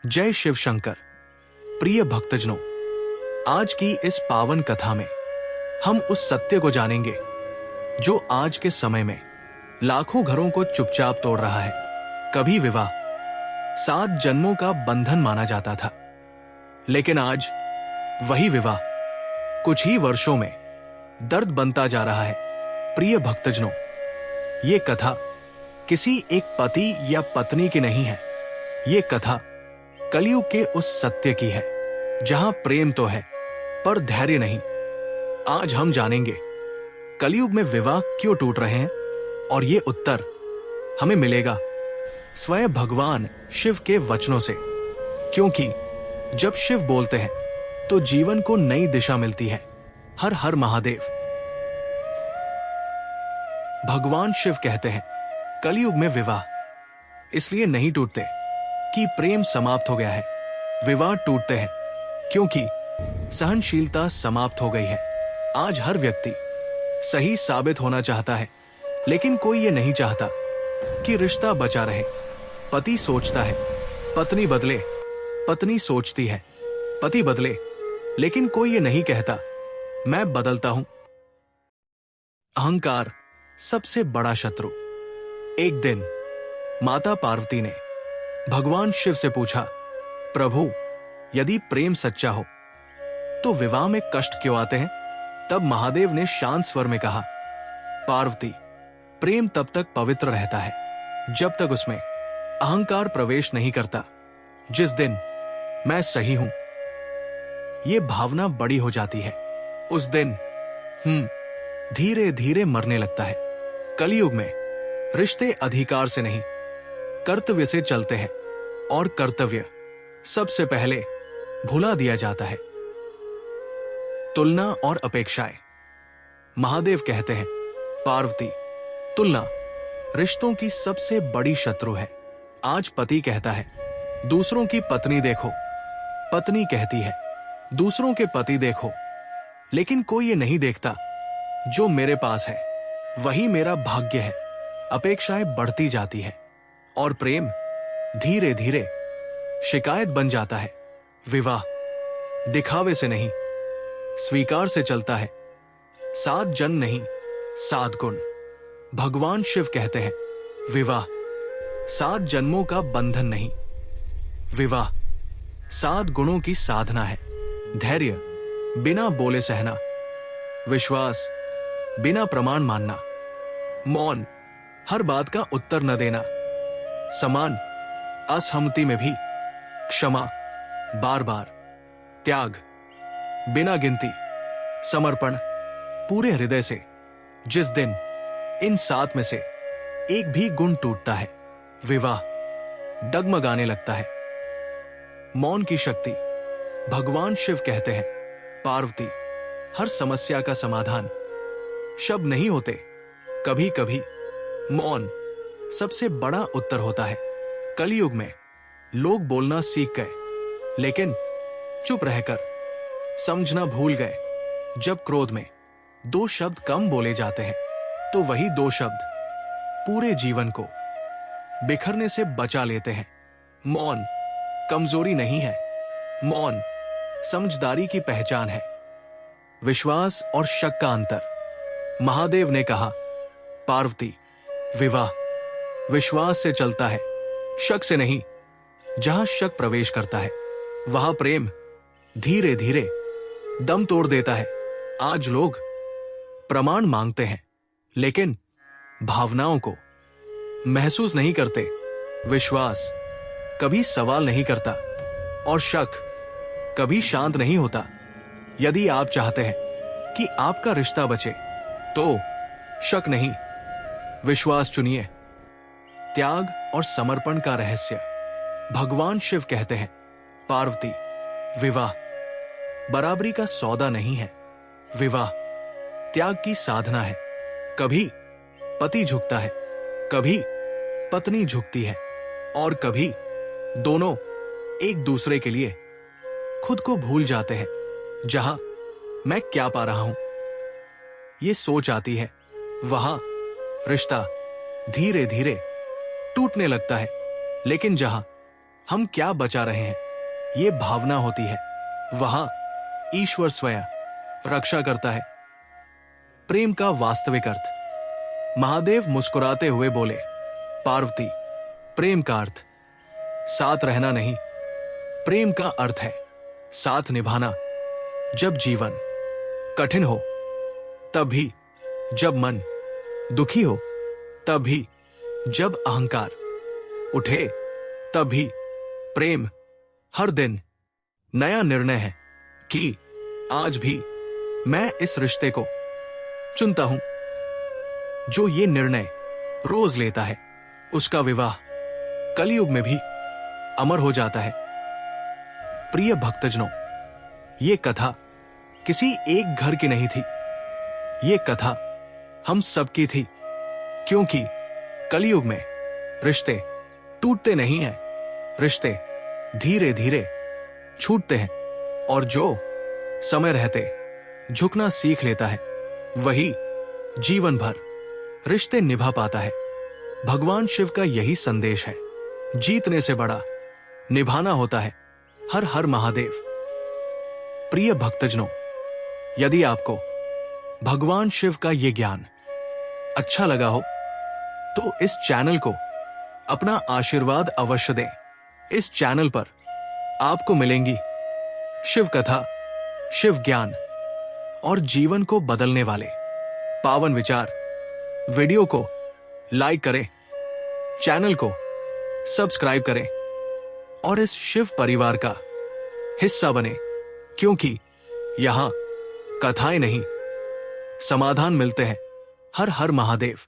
जय शिव शंकर। प्रिय भक्तजनों, आज की इस पावन कथा में हम उस सत्य को जानेंगे जो आज के समय में लाखों घरों को चुपचाप तोड़ रहा है। कभी विवाह 7 जन्मों का बंधन माना जाता था, लेकिन आज वही विवाह कुछ ही वर्षों में दर्द बनता जा रहा है। प्रिय भक्तजनों, ये कथा किसी एक पति या पत्नी की नहीं है। ये कथा कलयुग के उस सत्य की है जहां प्रेम तो है पर धैर्य नहीं। आज हम जानेंगे कलयुग में विवाह क्यों टूट रहे हैं, और ये उत्तर हमें मिलेगा स्वयं भगवान शिव के वचनों से। क्योंकि जब शिव बोलते हैं तो जीवन को नई दिशा मिलती है। हर हर महादेव। भगवान शिव कहते हैं कलयुग में विवाह इसलिए नहीं टूटते कि प्रेम समाप्त हो गया है। विवाह टूटते हैं क्योंकि सहनशीलता समाप्त हो गई है। आज हर व्यक्ति सही साबित होना चाहता है, लेकिन कोई ये नहीं चाहता कि रिश्ता बचा रहे। पति सोचता है पत्नी बदले, पत्नी सोचती है पति बदले, लेकिन कोई ये नहीं कहता मैं बदलता हूं। अहंकार सबसे बड़ा शत्रु। एक दिन माता पार्वती ने भगवान शिव से पूछा, प्रभु, यदि प्रेम सच्चा हो तो विवाह में कष्ट क्यों आते हैं? तब महादेव ने शांत स्वर में कहा, पार्वती, प्रेम तब तक पवित्र रहता है जब तक उसमें अहंकार प्रवेश नहीं करता। जिस दिन मैं सही हूं यह भावना बड़ी हो जाती है, उस दिन धीरे धीरे मरने लगता है। कलयुग में रिश्ते अधिकार से नहीं कर्तव्य से चलते हैं, और कर्तव्य सबसे पहले भुला दिया जाता है। तुलना और अपेक्षाएं। महादेव कहते हैं, पार्वती, तुलना रिश्तों की सबसे बड़ी शत्रु है। आज पति कहता है दूसरों की पत्नी देखो, पत्नी कहती है दूसरों के पति देखो, लेकिन कोई ये नहीं देखता जो मेरे पास है वही मेरा भाग्य है। अपेक्षाएं बढ़ती जाती है और प्रेम धीरे धीरे शिकायत बन जाता है। विवाह दिखावे से नहीं स्वीकार से चलता है। 7 जन्म नहीं 7 गुण। भगवान शिव कहते हैं विवाह 7 जन्मों का बंधन नहीं, विवाह 7 गुणों की साधना है। धैर्य बिना बोले सहना, विश्वास बिना प्रमाण मानना, मौन हर बात का उत्तर न देना, समान असहमति में भी क्षमा बार बार, त्याग बिना गिनती, समर्पण पूरे हृदय से। जिस दिन इन 7 में से एक भी गुण टूटता है विवाह डगमगाने लगता है। मौन की शक्ति। भगवान शिव कहते हैं, पार्वती, हर समस्या का समाधान शब्द नहीं होते, कभी कभी मौन सबसे बड़ा उत्तर होता है। कलयुग में लोग बोलना सीख गए, लेकिन चुप रहकर समझना भूल गए। जब क्रोध में 2 शब्द कम बोले जाते हैं तो वही 2 शब्द पूरे जीवन को बिखरने से बचा लेते हैं। मौन कमजोरी नहीं है, मौन समझदारी की पहचान है। विश्वास और शक का अंतर। महादेव ने कहा, पार्वती, विवाह विश्वास से चलता है, शक से नहीं। जहां शक प्रवेश करता है वहां प्रेम धीरे धीरे दम तोड़ देता है। आज लोग प्रमाण मांगते हैं, लेकिन भावनाओं को महसूस नहीं करते। विश्वास कभी सवाल नहीं करता और शक कभी शांत नहीं होता। यदि आप चाहते हैं कि आपका रिश्ता बचे तो शक नहीं, विश्वास चुनिए। त्याग और समर्पण का रहस्य। भगवान शिव कहते हैं, पार्वती, विवाह बराबरी का सौदा नहीं है, विवाह त्याग की साधना है। कभी पति झुकता है, कभी पत्नी झुकती है, और कभी दोनों एक दूसरे के लिए खुद को भूल जाते हैं। जहां मैं क्या पा रहा हूं ये सोच आती है, वहां रिश्ता धीरे धीरे टूटने लगता है। लेकिन जहां हम क्या बचा रहे हैं, ये भावना होती है, वहां ईश्वर स्वयं रक्षा करता है। प्रेम का वास्तविक अर्थ। महादेव मुस्कुराते हुए बोले, पार्वती, प्रेम का अर्थ साथ रहना नहीं, प्रेम का अर्थ है साथ निभाना। जब जीवन कठिन हो तब भी, जब मन दुखी हो तब भी, जब अहंकार उठे तब भी, प्रेम हर दिन नया निर्णय है कि आज भी मैं इस रिश्ते को चुनता हूं। जो ये निर्णय रोज लेता है उसका विवाह कलयुग में भी अमर हो जाता है। प्रिय भक्तजनों, ये कथा किसी एक घर की नहीं थी, ये कथा हम सबकी थी, क्योंकि कलयुग में रिश्ते टूटते नहीं हैं, रिश्ते धीरे धीरे छूटते हैं, और जो समय रहते झुकना सीख लेता है वही जीवन भर रिश्ते निभा पाता है। भगवान शिव का यही संदेश है, जीतने से बड़ा निभाना होता है। हर हर महादेव। प्रिय भक्तजनों, यदि आपको भगवान शिव का यह ज्ञान अच्छा लगा हो तो इस चैनल को अपना आशीर्वाद अवश्य दें। इस चैनल पर आपको मिलेंगी शिव कथा, शिव ज्ञान और जीवन को बदलने वाले पावन विचार। वीडियो को लाइक करें, चैनल को सब्सक्राइब करें और इस शिव परिवार का हिस्सा बने, क्योंकि यहां कथाएं नहीं, समाधान मिलते हैं। हर हर महादेव।